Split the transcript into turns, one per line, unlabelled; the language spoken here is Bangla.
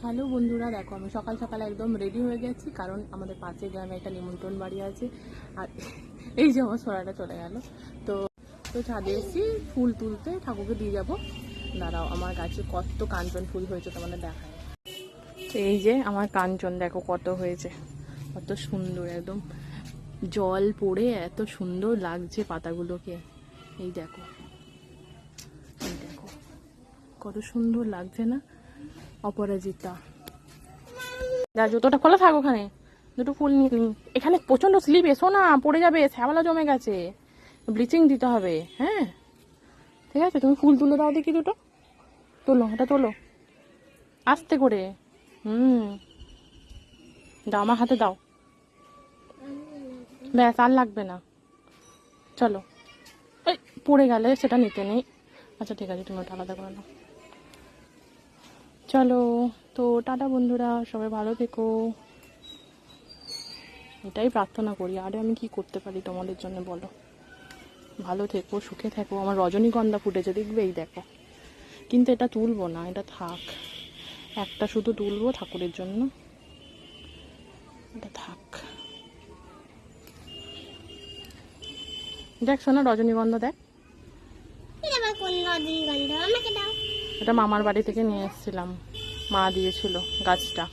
হ্যালো বন্ধুরা, দেখো আমি সকাল সকাল একদম রেডি হয়ে গেছি, কারণ আমাদের পাশের গ্রামে একটা নিমন্ত্রণ বাড়ি আছে। আর এই যে আমার সোনাটা চলে গেল। তো তো ছাদে এসেছি ফুল তুলতে, ঠাকুরকে দিয়ে যাবো। দাঁড়াও, আমার গাছে কত কাঞ্চন ফুল হয়েছে তোমাদের দেখায়। তো এই যে আমার কাঞ্চন দেখো কত হয়েছে, কত সুন্দর, একদম জল পড়ে এত সুন্দর লাগছে পাতাগুলোকে। এই দেখো, এই দেখো কত সুন্দর লাগছে না? অপরাজিতা, যা জুতোটা খোলা থাক, ওখানে দুটো ফুল নিয়ে নি। এখানে প্রচন্ড স্লিপ, এসো না, পড়ে যাবে, শ্যাওলা জমে গেছে, ব্লিচিং দিতে হবে। হ্যাঁ ঠিক আছে, তুমি ফুল তুলে দাও দেখি দুটো। তোলো, এটা তোলো আস্তে করে। দাও, আমার হাতে দাও, ব্যাস আর লাগবে না। চলো, এই পড়ে গেলে সেটা নিতে নেই। আচ্ছা ঠিক আছে, তুমি ওটা আলাদা করে নাও। চলো, তো টাটা বন্ধুরা, সবাই ভালো থেকো, এটাই প্রার্থনা করি। আরে আমি কি করতে পারি তোমাদের জন্য বলো? ভালো থেকো, সুখে থেকো। আমার রজনীগন্ধা ফুটেছে দেখবে, এই দেখো। কিন্তু এটা তুলবো না, এটা থাক, একটা শুধু তুলবো ঠাকুরের জন্য, এটা থাক। দেখ শোনা, রজনীগন্ধা দেখ। এটা মামার বাড়ি থেকে নিয়ে এসেছিলাম, মা দিয়েছিল গাছটা।